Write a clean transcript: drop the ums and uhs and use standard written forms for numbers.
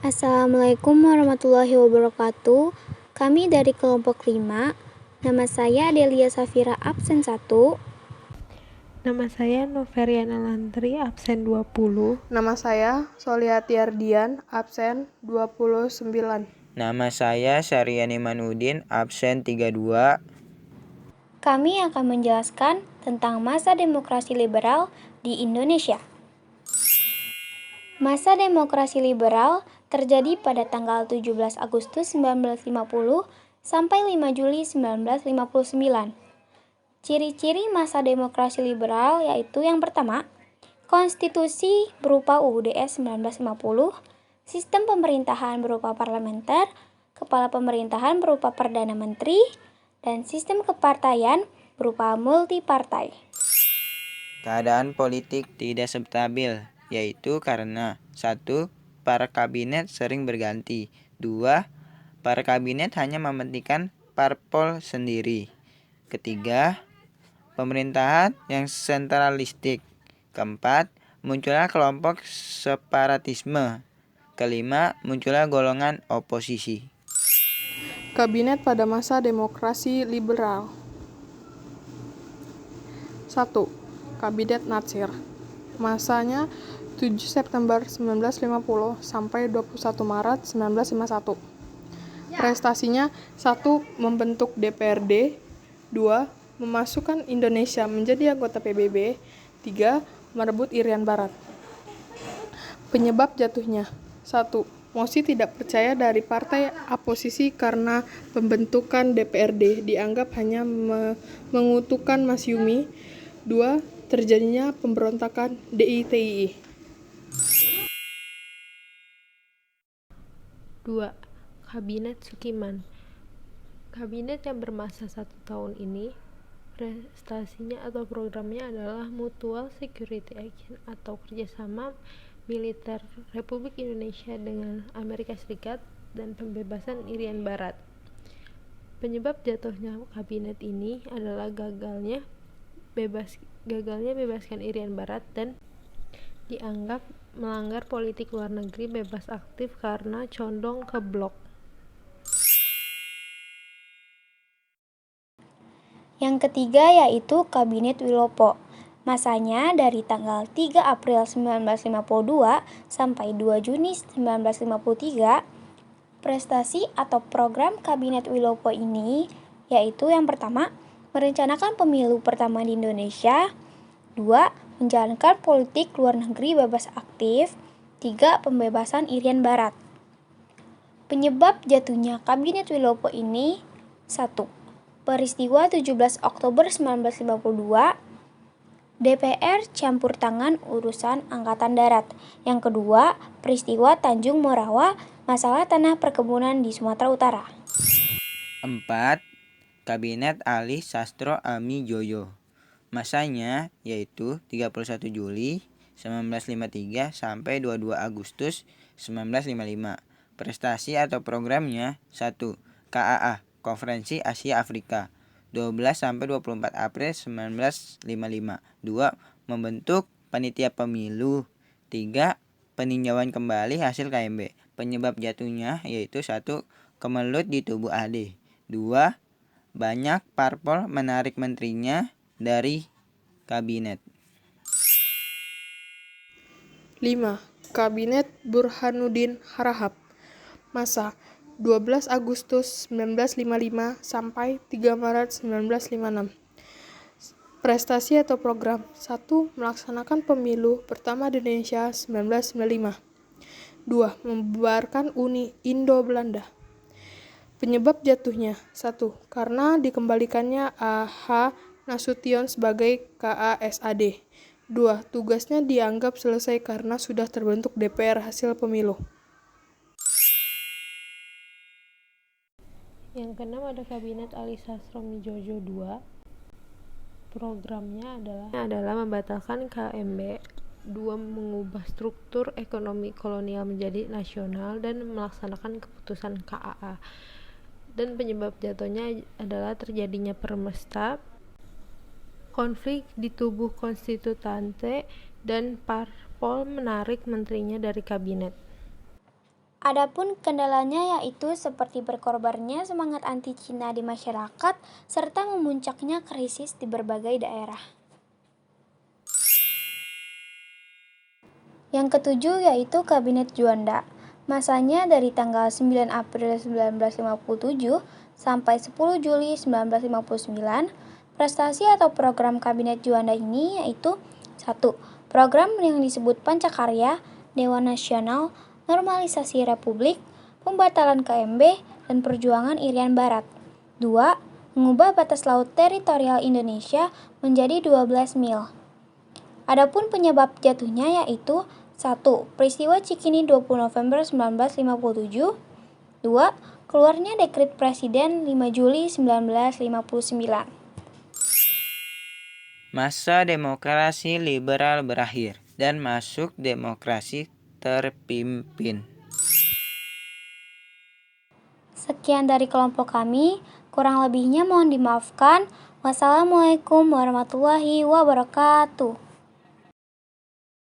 Assalamualaikum warahmatullahi wabarakatuh. Kami dari kelompok 5. Nama saya Delia Safira, absen 1. Nama saya Noveriana Lantri, absen 20. Nama saya Soliati Ardian, absen 29. Nama saya Syariani Manudin, absen 32. Kami akan menjelaskan tentang masa demokrasi liberal di Indonesia. Masa demokrasi liberal terjadi pada tanggal 17 Agustus 1950 sampai 5 Juli 1959. Ciri-ciri masa demokrasi liberal yaitu yang pertama, konstitusi berupa UUD 1950, sistem pemerintahan berupa parlementer, kepala pemerintahan berupa Perdana Menteri, dan sistem kepartaian berupa multipartai. Keadaan politik tidak stabil, yaitu karena 1. Para kabinet sering berganti. 2. Para kabinet hanya mementingkan parpol sendiri. Ketiga, pemerintahan yang sentralistik. Keempat, munculnya kelompok separatisme. Kelima, munculnya golongan oposisi. Kabinet pada masa demokrasi liberal. 1. Kabinet Natsir. Masanya 7 September 1950 sampai 21 Maret 1951. Prestasinya 1. Membentuk DPRD. 2. Memasukkan Indonesia menjadi anggota PBB. 3. Merebut Irian Barat. Penyebab jatuhnya 1. Mosi tidak percaya dari partai oposisi karena pembentukan DPRD dianggap hanya mengutuhkan Masyumi. 2. Terjadinya pemberontakan DITII. 2. Kabinet Sukiman. Kabinet yang bermasa 1 tahun ini, prestasinya atau programnya adalah Mutual Security Action atau kerjasama militer Republik Indonesia dengan Amerika Serikat dan pembebasan Irian Barat. Penyebab jatuhnya kabinet ini adalah gagalnya bebaskan Irian Barat dan dianggap melanggar politik luar negeri bebas aktif karena condong ke blok. Yang ketiga yaitu Kabinet Wilopo. Masanya dari tanggal 3 April 1952 sampai 2 Juni 1953. Prestasi atau program Kabinet Wilopo ini yaitu yang pertama, merencanakan pemilu pertama di Indonesia. 2. Menjalankan politik luar negeri bebas aktif. 3. Pembebasan Irian Barat. Penyebab jatuhnya Kabinet Wilopo ini 1. Peristiwa 17 Oktober 1952, DPR campur tangan urusan Angkatan Darat. Yang kedua, peristiwa Tanjung Morawa, masalah tanah perkebunan di Sumatera Utara. 4. Kabinet Ali Sastro Ami Joyo. Masanya yaitu 31 Juli 1953 sampai 22 Agustus 1955. Prestasi atau programnya 1. KAA, Konferensi Asia Afrika, 12 sampai 24 April 1955. 2. Membentuk panitia pemilu. 3. Peninjauan kembali hasil KMB. Penyebab jatuhnya yaitu 1. Kemelut di tubuh AD. 2. Banyak parpol menarik menterinya dari kabinet. 5. Kabinet Burhanuddin Harahap. Masa 12 Agustus 1955 sampai 3 Maret 1956. Prestasi atau program 1. Melaksanakan pemilu pertama di Indonesia 1995. 2. Membubarkan Uni Indo-Belanda. Penyebab jatuhnya 1. Karena dikembalikannya A.H. Nasution sebagai KASAD. 2. Tugasnya dianggap selesai karena sudah terbentuk DPR hasil pemilu. Yang keenam ada Kabinet Ali Sastro Mijojo II. Programnya adalah membatalkan KMB. 2. Mengubah struktur ekonomi kolonial menjadi nasional dan melaksanakan keputusan KAA. Dan penyebab jatuhnya adalah terjadinya permesta, konflik di tubuh konstituante, dan parpol menarik menterinya dari kabinet. Adapun kendalanya yaitu seperti berkorbannya semangat anti Cina di masyarakat serta memuncaknya krisis di berbagai daerah. Yang ketujuh yaitu Kabinet Juanda. Masanya dari tanggal 9 April 1957 sampai 10 Juli 1959. Prestasi atau program Kabinet Juanda ini yaitu 1. Program yang disebut Pancakarya, Dewan Nasional, Normalisasi Republik, Pembatalan KMB, dan Perjuangan Irian Barat. 2. Mengubah batas laut teritorial Indonesia menjadi 12 mil. Adapun penyebab jatuhnya yaitu 1. Peristiwa Cikini 20 November 1957. 2. Keluarnya dekret Presiden 5 Juli 1959. Masa demokrasi liberal berakhir dan masuk demokrasi terpimpin. Sekian dari kelompok kami, kurang lebihnya mohon dimaafkan. Wassalamualaikum warahmatullahi wabarakatuh.